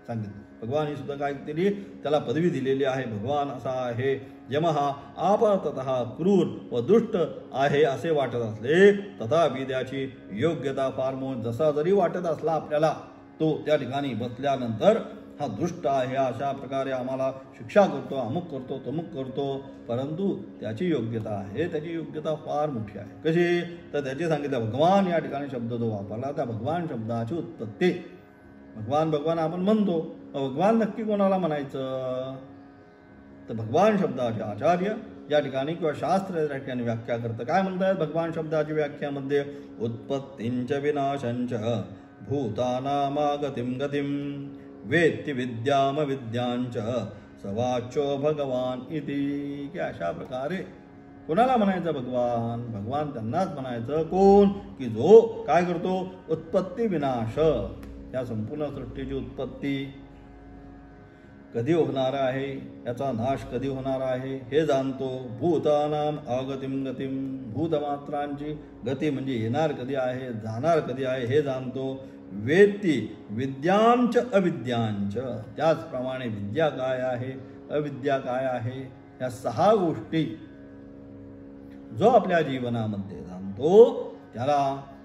S1: सांगितलं. भगवान ही सुद्धा काय केली? त्याला पदवी दिलेली आहे. भगवान असा आहे. यम हा आपततः क्रूर व दुष्ट आहे असे वाटत असले तथापि त्याची योग्यता फार मोठ. जसा जरी वाटत असला आपल्याला, तो त्या ठिकाणी बसल्यानंतर हा दुष्ट आहे, अशा प्रकारे आम्हाला शिक्षा करतो, अमुक करतो, तमुक करतो, परंतु त्याची योग्यता आहे, त्याची योग्यता फार मोठी आहे. कशी तर त्याची सांगितलं भगवान या ठिकाणी शब्द जो वापरला त्या भगवान शब्दाची उत्पत्ती. भगवान भगवान आपण म्हणतो, भगवान नक्की कोणाला म्हणायचं तर भगवान शब्दाचे आचार्य या ठिकाणी किंवा शास्त्र या ठिकाणी व्याख्या करतं. काय म्हणतात भगवान शब्दाची व्याख्यामध्ये? उत्पत्तींच विनाशंच भूतानामागतिं गतिं वेत्ति विद्याम विद्यांच सवाचो भगवान इति. की अशा प्रकारे कोणाला म्हणायचं भगवान? भगवान त्यांनाच म्हणायचं. कोण? की जो काय करतो? उत्पत्ती विनाश, या संपूर्ण सृष्टीची उत्पत्ती कधी होणार आहे, याचा नाश कधी होणार आहे हे जाणतो. भूतानाम आगतिम गतिम, भूतमात्रांची गती म्हणजे येणार कधी आहे, जाणार कधी आहे हे जाणतो. वेत्ती विद्यांच अविद्यांच, त्याचप्रमाणे विद्या काय आहे, अविद्या काय आहे, या 6 गोष्टी जो आपल्या जीवनामध्ये जाणतो त्याला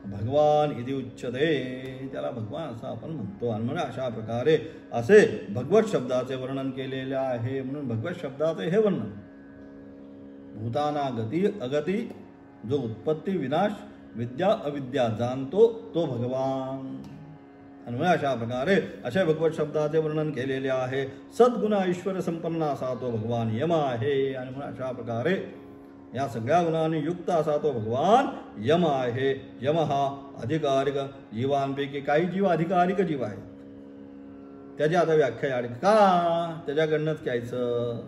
S1: भगवान इति उच्यते, त्याला भगवान असं आपण म्हणतो. आणि म्हणून अशा प्रकारे असे भगवत शब्दाचे वर्णन केलेले आहे. म्हणून भगवत शब्दाचे हे वर्णन भूताना गती अगती, जो उत्पत्ती विनाश विद्या अविद्या जाणतो तो भगवान. आणि म्हणून अशा प्रकारे अशा भगवत शब्दाचे वर्णन केलेले आहे. सद्गुण ऐश्वर संपन्न असा तो भगवान यम आहे. आणि म्हणून अशा प्रकारे या सगळ्या गुणांनी युक्त असा तो भगवान यम आहे. यम हा अधिकारिक जीवांपैकी काही जीव अधिकारिक जीव आहेत. त्याची आता व्याख्या या ठिकाणी का त्याच्याकडनंच घ्यायचं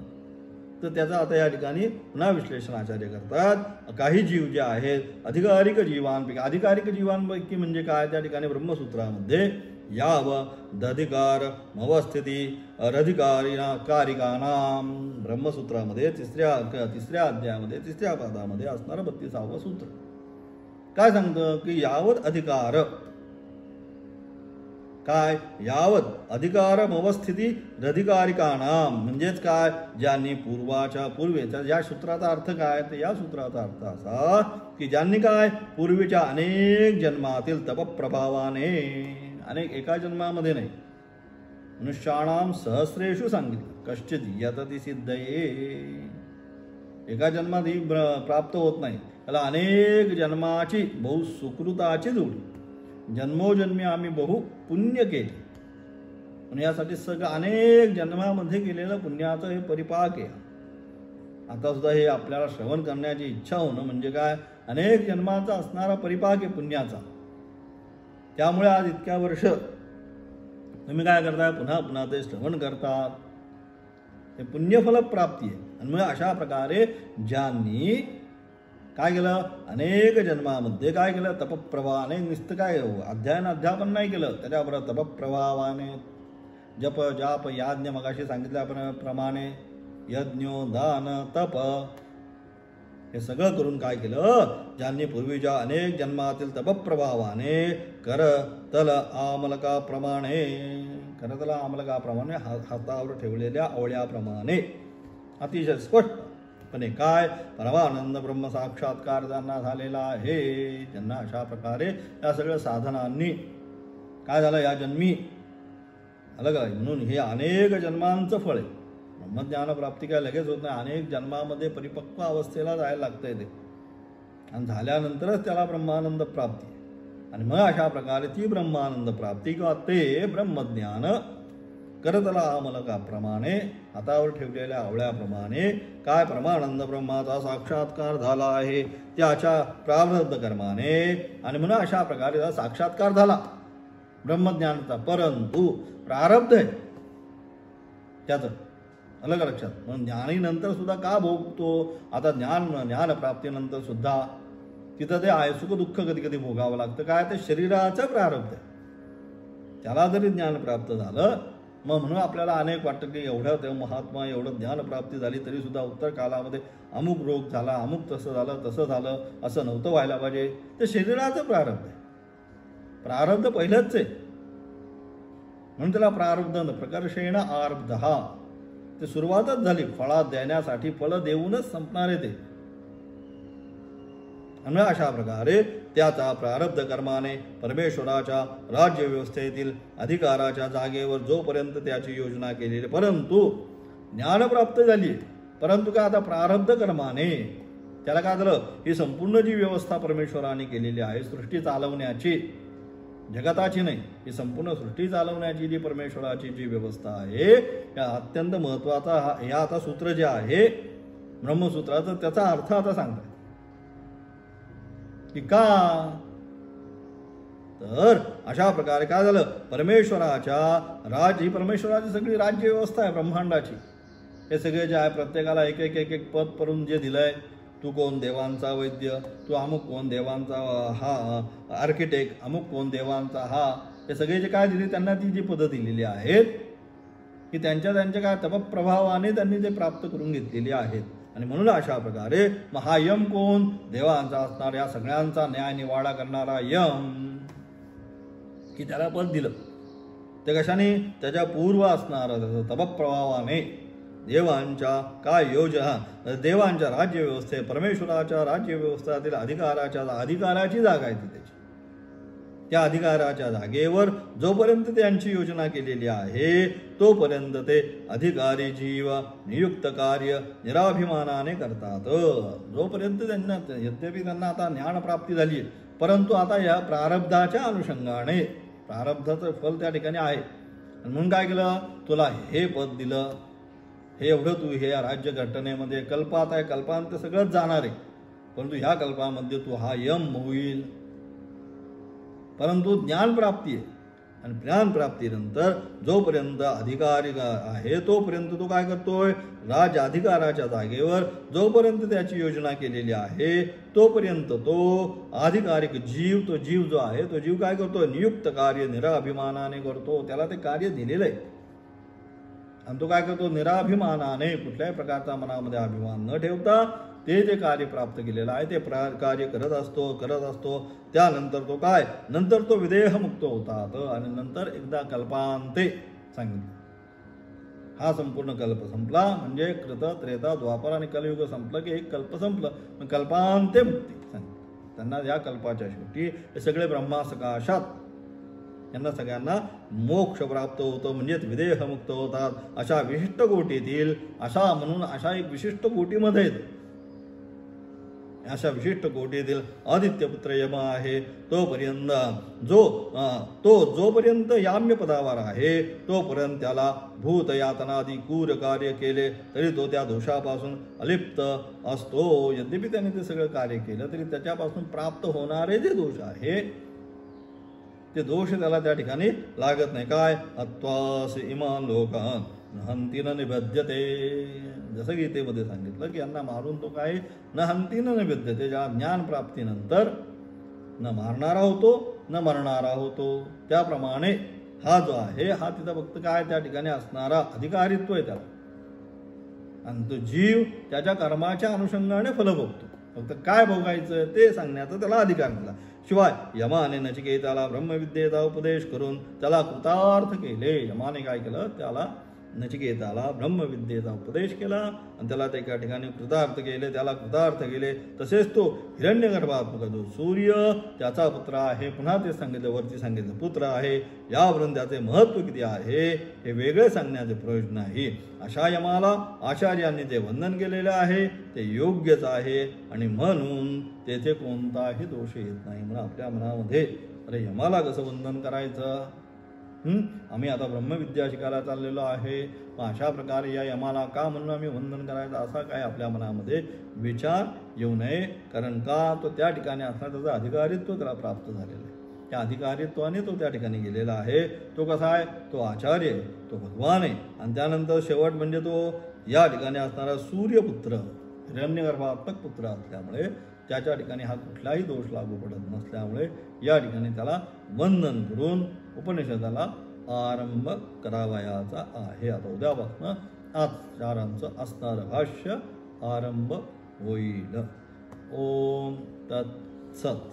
S1: तर त्याचा आता या ठिकाणी पुन्हा विश्लेषण आचार्य करतात. काही जीव जे आहेत अधिकारिक जीवांपैकी, अधिकारिक जीवांपैकी म्हणजे काय त्या ठिकाणी ब्रह्मसूत्रामध्ये याव दधिकार मवस्थिती अनधिकारिणा कारिकानाम, ब्रह्मसूत्रामध्ये तिसऱ्या अध्यायामध्ये 3ऱ्या पादामध्ये असणारं 32वं सूत्र काय सांगतं की यावत अधिकार काय, यावत अधिकार मवस्थिती रधिकारिकानाम म्हणजेच काय, ज्यांनी पूर्वेचा या सूत्राचा अर्थ काय तर या सूत्राचा अर्थ असा की ज्यांनी काय पूर्वीच्या अनेक जन्मातील तपप्रभावाने, अनेक एका जन्मामध्ये नाही, मनुष्याणाम सहस्रेषु सांगितलं कश्चित यतति सिद्धये, एका जन्मात ही प्राप्त होत नाही, त्याला अनेक जन्माची बहु सुकृताची जोडी, जन्मोजन्मी आम्ही बहु पुण्य केले आणि यासाठी सगळं अनेक जन्मामध्ये केलेलं पुण्याचं हे परिपाक आहे. आता सुद्धा हे आपल्याला श्रवण करण्याची इच्छा होणं म्हणजे काय, अनेक जन्माचा असणारा परिपाक आहे पुण्याचा. त्यामुळे आज इतक्या वर्ष तुम्ही काय करताय, पुन्हा पुन्हा ते श्रवण करतात, हे पुण्यफल प्राप्ती आहे. आणि मग अशा प्रकारे ज्यांनी काय केलं, अनेक जन्मामध्ये काय केलं, तपप्रभावाने, नुसतं काय अध्यापन नाही केलं, त्याच्याबरोबर तपप्रभावाने जप जाप याज्ञ मगाशी सांगितल्याप्रमाणे यज्ञो दान तप हे सगळं करून काय केलं, ज्यांनी पूर्वीच्या अनेक जन्मातील तपप्रभावाने करतल आमलकाप्रमाणे हातावर ठेवलेल्या आवळ्याप्रमाणे अतिशय स्पष्टपणे काय परमानंद ब्रह्म साक्षात्कार ज्यांना झालेला आहे, ज्यांना अशा प्रकारे या सगळ्या साधनांनी काय झालं, या जन्मी अलग आहे. म्हणून हे अनेक जन्मांचं फळ आहे. ब्रह्मज्ञान प्राप्ती काय लगेच होत नाही, अनेक जन्मामध्ये परिपक्व अवस्थेला जायला लागतंय ते, आणि झाल्यानंतरच त्याला ब्रह्मानंद प्राप्ती. आणि मग अशा प्रकारे ती ब्रह्मानंद प्राप्ती किंवा ते ब्रह्मज्ञान करतला आमलकाप्रमाणे हातावर ठेवलेल्या आवळ्याप्रमाणे काय परमानंद ब्रह्माचा साक्षात्कार झाला आहे त्याच्या प्रारब्ध कर्माने. आणि म्हणून अशा प्रकारे त्याचा साक्षात्कार झाला ब्रह्मज्ञानाचा, परंतु प्रारब्ध आहे त्याचं अलग लक्षात. म्हणून ज्ञानीनंतर सुद्धा का भोगतो, आता ज्ञानप्राप्तीनंतर सुद्धा तिथं ते आहे सुख दुःख कधी कधी भोगावं लागतं. काय ते शरीराचं प्रारब्ध आहे. त्याला जरी ज्ञान प्राप्त झालं मग म्हणून आपल्याला अनेक वाटतं की एवढं ते महात्मा एवढं ज्ञानप्राप्ती झाली तरी सुद्धा उत्तर कालामध्ये अमुक रोग झाला, अमुक तसं झालं, असं नव्हतं व्हायला पाहिजे. ते शरीराचं प्रारब्ध आहे. प्रारब्ध पहिलंच आहे म्हणून त्याला प्रारब्ध प्रकर्षेण आरब्धः, ते सुरुवातच झाली फळा देण्यासाठी, फळ देऊनच संपणारे ते. आणि अशा प्रकारे त्याचा प्रारब्ध कर्माने परमेश्वराच्या राज्यव्यवस्थेतील अधिकाराच्या जागेवर जोपर्यंत त्याची योजना केलेली, परंतु ज्ञान प्राप्त झाली, परंतु काय आता प्रारब्ध कर्माने त्याला काय झालं, ही संपूर्ण जी व्यवस्था परमेश्वराने केलेली आहे सृष्टी चालवण्याची, जगताची नाही, ही संपूर्ण सृष्टी चालवण्याची जी परमेश्वराची जी व्यवस्था आहे, या अत्यंत महत्वाचा या आता सूत्र जे आहे ब्रह्मसूत्राचं, त्याचा अर्थ आता सांगताय की का, तर अशा प्रकारे काय झालं, परमेश्वराच्या ही परमेश्वराची सगळी राज्य व्यवस्था आहे ब्रह्मांडाची. हे सगळे जे आहे प्रत्येकाला एक एक एक एक पद करून जे दिलंय, तू कोण देवांचा वैद्य, तू अमुक कोण देवांचा हा आर्किटेक्ट, अमुक कोण देवांचा हा, हे सगळे जे काय दिले त्यांना ती जी पदं दिलेली आहेत की त्यांच्या काय तपप्रभावाने त्यांनी ते प्राप्त करून घेतलेली आहेत. आणि म्हणून अशा प्रकारे महायम कोण, देवांचा असणारा या सगळ्यांचा न्याय निवाडा करणारा यम, की त्याला पद दिलं. ते कशाने, त्याच्या पूर्व असणारा तपप्रभावाने देवांच्या काय योजना, देवांच्या राज्यव्यवस्थे, परमेश्वराच्या राज्यव्यवस्थेतील अधिकाराची जागा आहे त्याची. त्या अधिकाराच्या जागेवर जोपर्यंत त्यांची योजना केलेली आहे तोपर्यंत ते अधिकारी जीव नियुक्त कार्य निराभिमानाने करतात. जोपर्यंत त्यांना, यद्यपि त्यांना आता ज्ञान प्राप्ती झाली, परंतु आता या प्रारब्धाच्या अनुषंगाने प्रारब्धाचं फल त्या ठिकाणी आहे. म्हणून काय केलं, तुला हे पद दिलं, हे एवढं तू हे राज्य घटनेमध्ये कल्पात आहे, कल्पांत सगळंच जाणार आहे, परंतु ह्या कल्पामध्ये तू हा यम होईल. परंतु ज्ञानप्राप्ती आहे, आणि ज्ञानप्राप्तीनंतर जोपर्यंत अधिकारी आहे तोपर्यंत तो काय करतोय, राज्य अधिकाराच्या जागेवर जोपर्यंत त्याची योजना केलेली आहे तोपर्यंत तो अधिकारिक जीव, तो जीव जो आहे तो जीव काय करतो, नियुक्त कार्य निराभिमानाने करतो. त्याला ते कार्य दिलेलं आहे आणि तो काय करतो, निराभिमानाने, कुठल्याही प्रकारचा मनामध्ये अभिमान न ठेवता ते जे कार्य प्राप्त केलेलं आहे ते कार्य करत असतो. त्यानंतर तो काय, नंतर तो विदेहमुक्त होतात. आणि नंतर एकदा कल्पांते सांगितलं, हा संपूर्ण कल्प संपला म्हणजे कृत त्रेता द्वापर आणि कलयुग संपलं की एक कल्प संपलं, मग कल्पांते मुक्ती सांगितलं. त्यांना या कल्पाच्या शेवटी हे सगळे ब्रह्मासकाशात यांना सगळ्यांना मोक्ष प्राप्त होतो, म्हणजेच विदेहमुक्त होतात. अशा विशिष्ट कोटीतील अशा एक विशिष्ट कोटीमध्ये, अशा विशिष्ट कोटीतील आदित्यपुत्र यम आहे तोपर्यंत जोपर्यंत याम्य पदावर आहे तोपर्यंत त्याला भूत यातनादी क्रूर कार्य केले तरी तो त्या दोषापासून अलिप्त असतो. यद्यपि त्याने ते सगळं कार्य केलं तरी त्याच्यापासून प्राप्त होणारे जे दोष आहे ते दोष त्याला त्या ठिकाणी लागत नाही. काय, अत्वास इमान लोकान हंती न निबध्यते, जसं गीतेमध्ये सांगितलं की यांना मारून तो काय, न हंती न निबध्यते, ज्या ज्ञानप्राप्तीनंतर न मारणारा होतो न मरणारा होतो. त्याप्रमाणे हा जो आहे हा तिथं फक्त काय त्या ठिकाणी असणारा अधिकारित्व आहे त्याला, आणि तो जीव त्याच्या कर्माच्या अनुषंगाने फल भोगतो. फक्त काय भोगायचं ते सांगण्याचा त्याला अधिकार दिला. शिवाय यमाने नचिकेताला ब्रह्मविद्येचा उपदेश करून त्याला कृतार्थ केले. यमाने काय केलं, त्याला नचिकेताला ब्रह्मविद्येचा उपदेश केला आणि त्याला त्या एका ठिकाणी कृतार्थ केले, त्याला कृतार्थ केले. तसेच तो हिरण्यगर्भात्मक जो सूर्य त्याचा पुत्र आहे, पुन्हा ते सांगितलं, वरती सांगितलं पुत्र आहे, यावरून त्याचे महत्त्व किती आहे हे वेगळे सांगण्याचे प्रयोजन नाही. अशा यमाला आचार्यांनी जे वंदन केलेले आहे ते योग्यच आहे आणि म्हणून तेथे कोणताही दोष येत नाही. म्हणून आपल्या मनामध्ये अरे यमाला कसं वंदन करायचं, आम्ही आता ब्रह्मविद्या शिकायला चाललेलो आहे, मग अशा प्रकारे या यमाला का म्हणून आम्ही वंदन करायचं असा काय आपल्या मनामध्ये विचार येऊ नये. कारण का, तो त्या ठिकाणी असणार त्याचं अधिकारित्व त्याला प्राप्त झालेलं आहे. त्या अधिकारित्वाने तो त्या ठिकाणी गेलेला आहे. तो कसा आहे, तो आचार्य आहे, तो भगवान आहे. आणि त्यानंतर शेवट म्हणजे तो या ठिकाणी असणारा सूर्यपुत्र, हिरण्यगर्भात्मक पुत्र असल्यामुळे त्याच्या ठिकाणी हा कुठलाही दोष लागू पडत नसल्यामुळे या ठिकाणी त्याला वंदन करून उपनिषदाला आरंभ करावयाचा आहे. आता उद्यापासून आचार्यांचं असणारं भाष्य आरंभ होईल. ओम तत्सत.